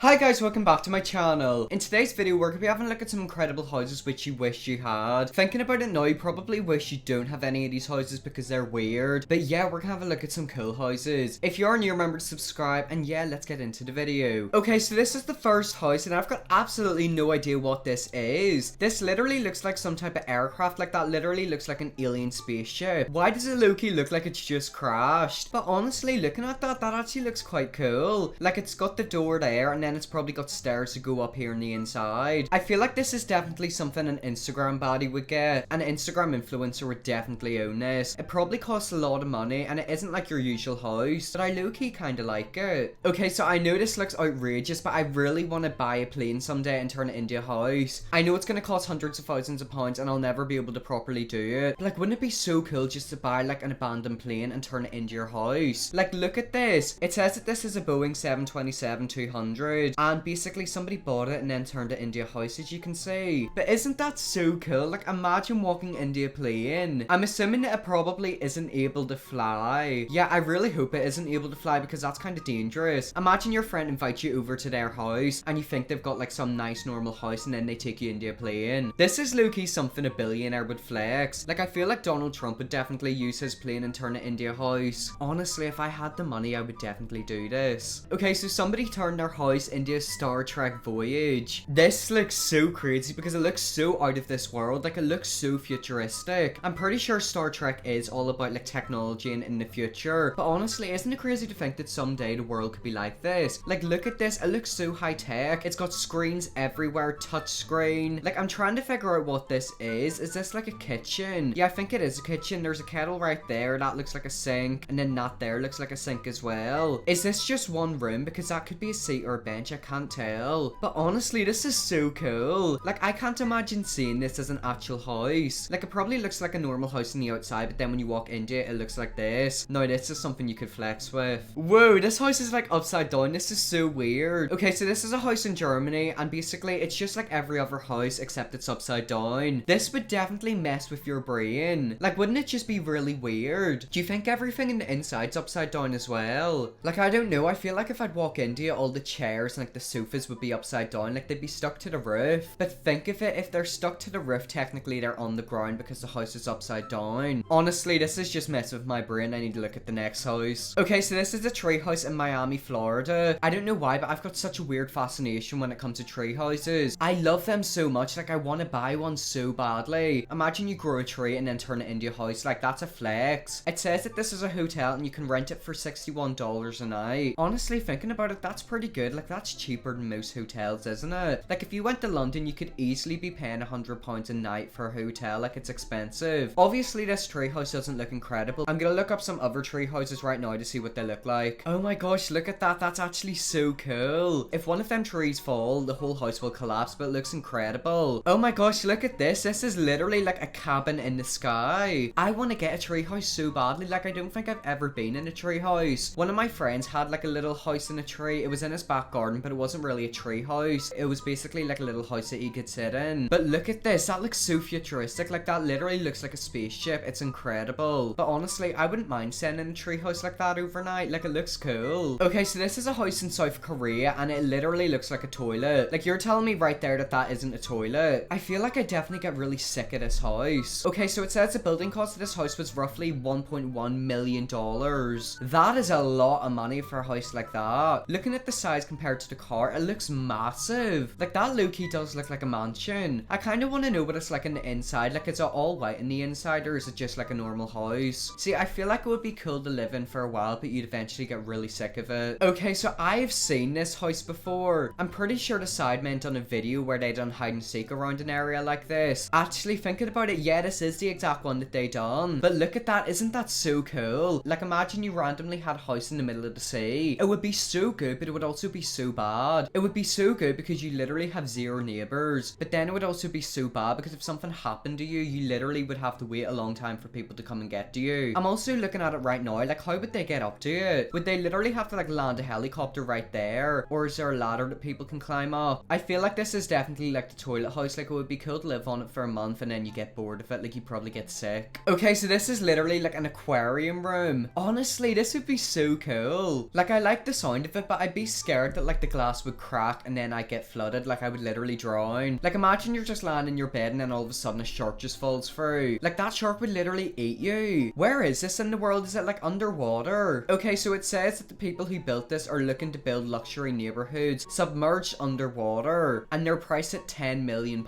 Hi guys, welcome back to my channel. In today's video, we're going to be having a look at some incredible houses which you wish you had. Thinking about it now, you probably wish you don't have any of these houses because they're weird. But yeah, we're going to have a look at some cool houses. If you are new, remember to subscribe, and yeah, let's get into the video. Okay, so this is the first house, and I've got absolutely no idea what this is. This literally looks like some type of aircraft, like that literally looks like an alien spaceship. Why does it low-key look like it's just crashed? But honestly, looking at that actually looks quite cool. Like it's got the door there, and then it's probably got stairs to go up here on the inside. I feel like this is definitely something an Instagram baddie would get. An Instagram influencer would definitely own this. It probably costs a lot of money, and it isn't like your usual house, but I low-key kind of like it. Okay, so I know this looks outrageous, but I really want to buy a plane someday and turn it into a house. I know it's going to cost hundreds of thousands of pounds, and I'll never be able to properly do it. But like, wouldn't it be so cool just to buy like an abandoned plane and turn it into your house? Like, look at this. It says that this is a Boeing 727-200, and basically somebody bought it and then turned it into a house, as you can see. But isn't that so cool? Like, imagine walking into a plane. I'm assuming that it probably isn't able to fly. Yeah, I really hope it isn't able to fly, because that's kind of dangerous. Imagine your friend invites you over to their house and you think they've got like some nice normal house, and then they take you into a plane. This is low-key something a billionaire would flex. Like, I feel like Donald Trump would definitely use his plane and turn it into a house. Honestly, if I had the money, I would definitely do this. Okay, so somebody turned their house into a Star Trek Voyage. This looks so crazy because it looks so out of this world. Like, it looks so futuristic. I'm pretty sure Star Trek is all about like technology and in the future, but honestly, isn't it crazy to think that someday the world could be like this? Like, look at this. It looks so high tech. It's got screens everywhere, touch screen. Like, I'm trying to figure out what this is. Is this like a kitchen? Yeah, I think it is a kitchen. There's a kettle right there that looks like a sink, and then that there looks like a sink as well. Is this just one room? Because that could be a seat or a bench. I can't tell. But honestly, this is so cool. Like, I can't imagine seeing this as an actual house. Like, it probably looks like a normal house on the outside, but then when you walk into it, it looks like this. Now, this is something you could flex with. Whoa, this house is like upside down. This is so weird. Okay, so this is a house in Germany, and basically it's just like every other house except it's upside down. This would definitely mess with your brain. Like, wouldn't it just be really weird? Do you think everything in the inside's upside down as well? Like, I don't know. I feel like if I'd walk into it, all the chairs and like the sofas would be upside down. Like, they'd be stuck to the roof. But think of it, if they're stuck to the roof, technically they're on the ground because the house is upside down. Honestly, this is just messing with my brain. I need to look at the next house. Okay, so this is a tree house in Miami, Florida. I don't know why, but I've got such a weird fascination when it comes to tree houses. I love them so much. Like, I want to buy one so badly. Imagine you grow a tree and then turn it into a house. Like, that's a flex. It says that this is a hotel and you can rent it for $61 a night. Honestly, thinking about it, that's pretty good. Like, that's cheaper than most hotels, isn't it? Like, if you went to London, you could easily be paying £100 a night for a hotel. Like, it's expensive. Obviously, this tree house doesn't look incredible. I'm gonna look up some other tree houses right now to see what they look like. Oh my gosh, look at that. That's actually so cool. If one of them trees fall, the whole house will collapse, but it looks incredible. Oh my gosh, look at this. This is literally like a cabin in the sky. I want to get a tree house so badly. Like, I don't think I've ever been in a tree house. One of my friends had like a little house in a tree. It was in his back garden, but it wasn't really a tree house. It was basically like a little house that he could sit in. But look at this. That looks so futuristic. Like, that literally looks like a spaceship. It's incredible. But honestly, I wouldn't mind sending a tree house like that overnight. Like, it looks cool. Okay, so this is a house in South Korea, and it literally looks like a toilet. Like, you're telling me right there that that isn't a toilet. I feel like I definitely get really sick of this house. Okay, so it says the building cost of this house was roughly $1.1 million. That is a lot of money for a house like that. Looking at the size compared to the car, it looks massive. Like, that low-key does look like a mansion. I kind of want to know what it's like in the inside. Like, is it all white in the inside, or is it just like a normal house? See, I feel like it would be cool to live in for a while, but you'd eventually get really sick of it. Okay, so I've seen this house before. I'm pretty sure the Sidemen done a video where they done hide and seek around an area like this. Actually, thinking about it, yeah, this is the exact one that they done. But look at that. Isn't that so cool? Like, imagine you randomly had a house in the middle of the sea. It would be so good, but it would also be so bad. It would be so good because you literally have zero neighbors, but then it would also be so bad because if something happened to you, you literally would have to wait a long time for people to come and get to you. I'm also looking at it right now. Like, how would they get up to it? Would they literally have to like land a helicopter right there, or is there a ladder that people can climb up? I feel like this is definitely like the toilet house. Like, it would be cool to live on it for a month and then you get bored of it. Like, you probably get sick. Okay, so this is literally like an aquarium room. Honestly, this would be so cool. Like, I like the sound of it, but I'd be scared that like the glass would crack and then I get flooded, like I would literally drown. Like imagine you're just lying in your bed and then all of a sudden a shark just falls through. Like that shark would literally eat you. Where is this in the world? Is it like underwater? Okay, so it says that the people who built this are looking to build luxury neighborhoods submerged underwater, and they're priced at £10 million.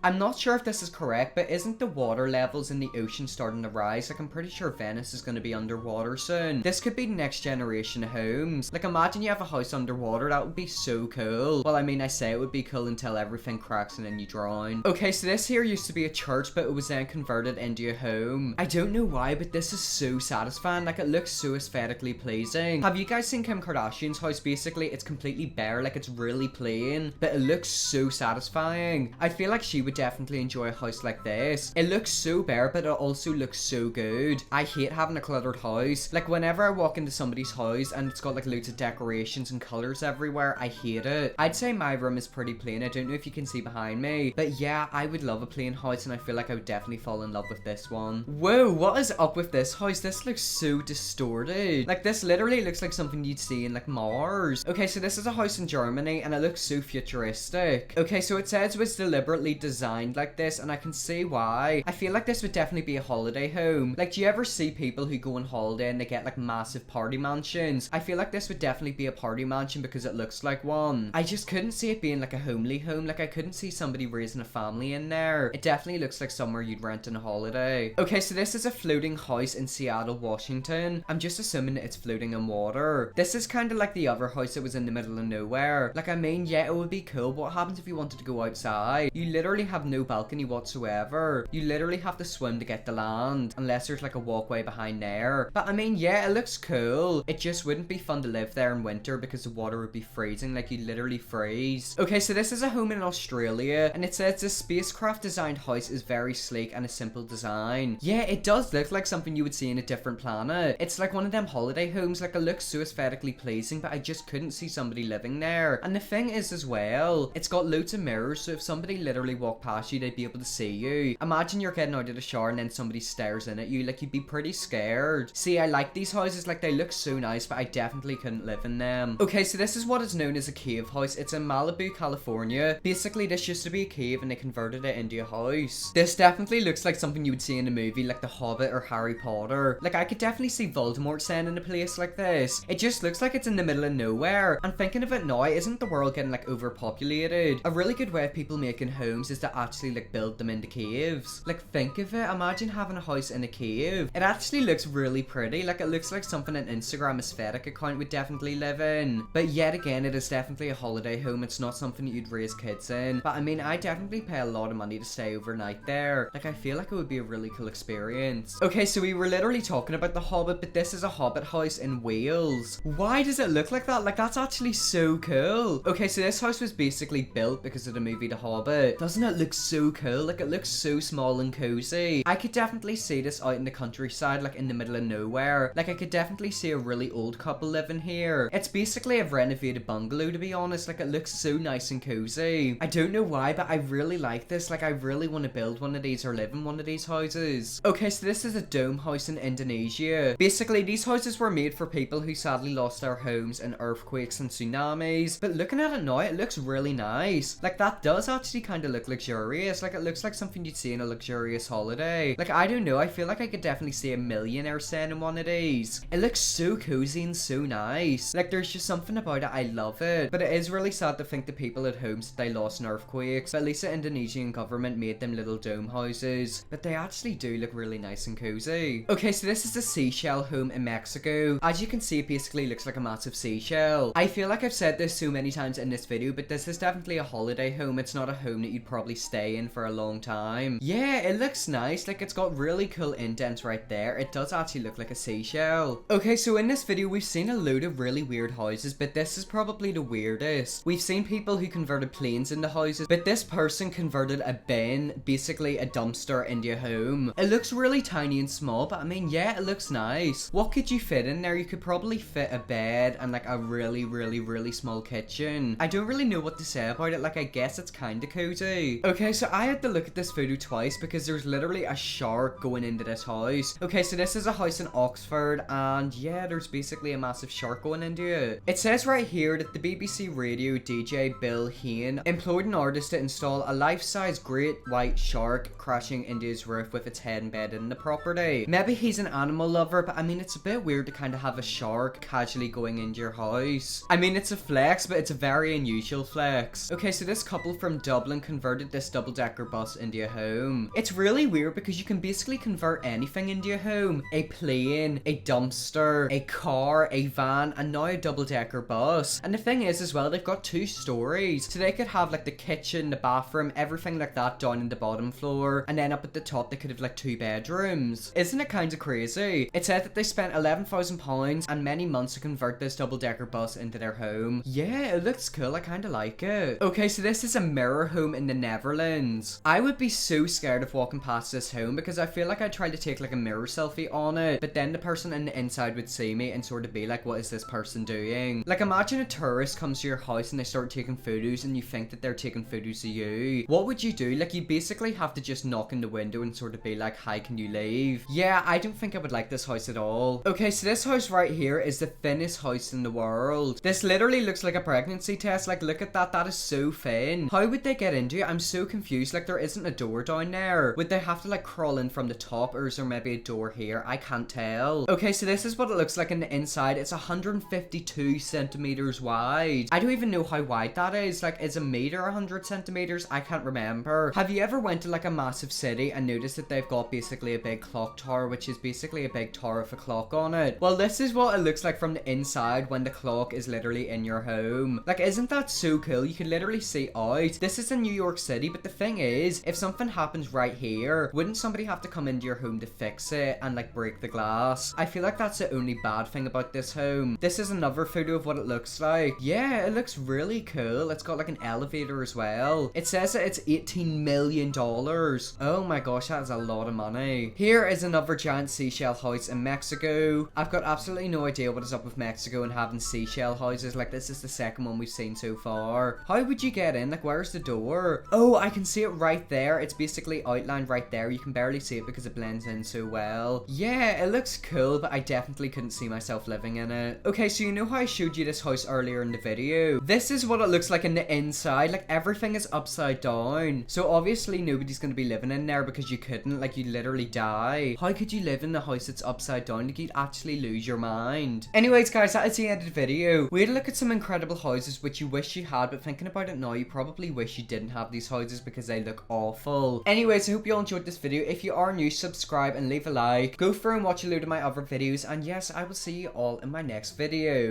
I'm not sure if this is correct, but isn't the water levels in the ocean starting to rise? Like I'm pretty sure Venice is going to be underwater soon. This could be the next generation of homes. Like imagine you have a house underwater. That would be so cool. Well, I mean, I say it would be cool until everything cracks and then you drown. Okay, so this here used to be a church, but it was then converted into a home. I don't know why, but this is so satisfying. Like it looks so aesthetically pleasing. Have you guys seen Kim Kardashian's house? Basically, it's completely bare. Like it's really plain, but it looks so satisfying. I feel like she would definitely enjoy a house like this. It looks so bare, but it also looks so good. I hate having a cluttered house. Like whenever I walk into somebody's house and it's got like loads of decorations and colors everywhere, I hate it. I'd say my room is pretty plain. I don't know if you can see behind me, but yeah, I would love a plain house, and I feel like I would definitely fall in love with this one. Whoa, what is up with this house? This looks so distorted. Like this literally looks like something you'd see in like Mars. Okay, so this is a house in Germany and it looks so futuristic. Okay, so it says it was deliberately designed like this, and I can see why. I feel like this would definitely be a holiday home. Like, do you ever see people who go on holiday and they get like massive party mansions? I feel like this would definitely be a party mansion because it looks like one. I just couldn't see it being like a homely home. Like I couldn't see somebody raising a family in there. It definitely looks like somewhere you'd rent on a holiday. Okay, so this is a floating house in Seattle, Washington. I'm just assuming that it's floating in water. This is kind of like the other house that was in the middle of nowhere. Like I mean, yeah, it would be cool. What happens if you wanted to go outside? You literally have no balcony whatsoever. You literally have to swim to get to land, unless there's like a walkway behind there. But I mean, yeah, it looks cool. It just wouldn't be fun to live there in winter because the water would be freezing. Like you literally freeze. Okay, so this is a home in Australia, and it says this spacecraft designed house is very sleek and a simple design. Yeah, it does look like something you would see in a different planet. It's like one of them holiday homes. Like it looks so aesthetically pleasing, but I just couldn't see somebody living there. And the thing is as well, it's got loads of mirrors, so if somebody literally walked past you, they'd be able to see you. Imagine you're getting out of the shower and then somebody stares in at you. Like you'd be pretty scared. See, I like these houses. Like they look so nice, but I definitely couldn't live in them. Okay, so this is what is known as a cave house. It's in Malibu, California. Basically, this used to be a cave and they converted it into a house. This definitely looks like something you would see in a movie like The Hobbit or Harry Potter. Like I could definitely see Voldemort staying in a place like this. It just looks like it's in the middle of nowhere. And thinking of it now, isn't the world getting like overpopulated? A really good way of people making homes is to actually like build them into caves. Like think of it, imagine having a house in a cave. It actually looks really pretty. Like it looks like something an Instagram aesthetic account would definitely live in. But yet again, it is definitely a holiday home. It's not something that you'd raise kids in. But I mean, I definitely pay a lot of money to stay overnight there. Like I feel like it would be a really cool experience. Okay, so we were literally talking about The Hobbit, but this is a Hobbit house in Wales. Why does it look like that? Like that's actually so cool. Okay, so this house was basically built because of the movie The Hobbit. Doesn't it look so cool? Like it looks so small and cozy. I could definitely see this out in the countryside, like in the middle of nowhere. Like I could definitely see a really old couple living here. It's basically a renovated bungalow, to be honest. Like it looks so nice and cozy. I don't know why, but I really like this. Like I really want to build one of these or live in one of these houses. Okay, so this is a dome house in Indonesia. Basically, these houses were made for people who sadly lost their homes in earthquakes and tsunamis. But looking at it now, it looks really nice. Like that does actually kind of look luxurious. Like it looks like something you'd see in a luxurious holiday. Like I don't know, I feel like I could definitely see a millionaire staying in one of these. It looks so cozy and so nice. Like there's just something about it, I love it. But it is really sad to think the people at home said they lost in earthquakes. But at least the Indonesian government made them little dome houses. But they actually do look really nice and cozy. Okay, so this is a seashell home in Mexico. As you can see, it basically looks like a massive seashell. I feel like I've said this so many times in this video, but this is definitely a holiday home. It's not a home that you'd probably stay in for a long time. Yeah, it looks nice. Like it's got really cool indents right there. It does actually look like a seashell. Okay, so in this video, we've seen a load of really weird houses, but this is probably the weirdest. We've seen people who converted planes into houses, but this person converted a bin, basically a dumpster, into a home. It looks really tiny and small, but I mean, yeah, it looks nice. What could you fit in there? You could probably fit a bed and like a really small kitchen. I don't really know what to say about it. Like I guess it's kind of cozy. Okay, so I had to look at this photo twice because there's literally a shark going into this house. Okay, so this is a house in Oxford, and yeah, there's basically a massive shark going into it. It says right here that the BBC radio DJ Bill Hain employed an artist to install a life-size great white shark crashing into his roof with its head embedded in the property. Maybe he's an animal lover, but I mean, it's a bit weird to kind of have a shark casually going into your house. I mean, it's a flex, but it's a very unusual flex. Okay, so this couple from Dublin converted this double-decker bus into a home. It's really weird because you can basically convert anything into a home. A plane, a dumpster, a car, a van, and now a double-decker bus. And the thing is as well, they've got 2 stories. So they could have like the kitchen, the bathroom, everything like that down in the bottom floor. And then up at the top, they could have like 2 bedrooms. Isn't it kind of crazy? It said that they spent £11,000 and many months to convert this double-decker bus into their home. Yeah, it looks cool. I kind of like it. Okay, so this is a mirror home in the Netherlands. I would be so scared of walking past this home because I feel like I'd try to take like a mirror selfie on it, but then the person in the inside would see me and sort of be like, what is this person doing? Like, imagine a tourist comes to your house and they start taking photos and you think that they're taking photos of you. What would you do? Like, you basically have to just knock on the window and sort of be like, hi, can you leave? Yeah, I don't think I would like this house at all. Okay, so this house right here is the thinnest house in the world. This literally looks like a pregnancy test. Like, look at that. That is so thin. How would they get into it? I'm so confused. Like, there isn't a door down there. Would they have to like crawl in from the top, or is there maybe a door here? I can't tell. Okay, so this is what it looks like in the inside. It's 152 centimeters wide. I don't even know how wide that is. Like, is a meter 100 centimeters? I can't remember. Have you ever went to like a massive city and noticed that they've got basically a big clock tower, which is basically a big tower with a clock on it? Well, this is what it looks like from the inside when the clock is literally in your home. Like, isn't that so cool? You can literally see out. This is in New York City, but the thing is, if something happens right here, wouldn't somebody have to come into your home to fix it and like break the glass? I feel like that's the only bad thing about this home. This is another photo of what it looks like. Yeah, it looks really cool. It's got like an elevator as well. It says that it's $18 million. Oh my gosh, that is a lot of money. Here is another giant seashell house in Mexico. I've got absolutely no idea what is up with Mexico and having seashell houses. Like, this is the second one we've seen so far. How would you get in? Like, where's the door? Oh, I can see it right there. It's basically outlined right there. You can barely see it because it blends in so well. Yeah, it looks cool, but I definitely couldn't see myself living in it. Okay, so you know how I showed you this house earlier in the video? This is what it looks like in the inside. Like, everything is upside down. So obviously nobody's gonna be living in there because you couldn't. Like, you'd literally die. How could you live in a house that's upside down? Like, you'd actually lose your mind. Anyways, guys, that is the end of the video. We had a look at some incredible houses which you wish you had, but thinking about it now, you probably wish you didn't have these houses because they look awful. Anyways, I hope you all enjoyed this video. If you are new, subscribe and leave a like. Go through and watch a load of my other videos, and yes, I will see you all in my next video.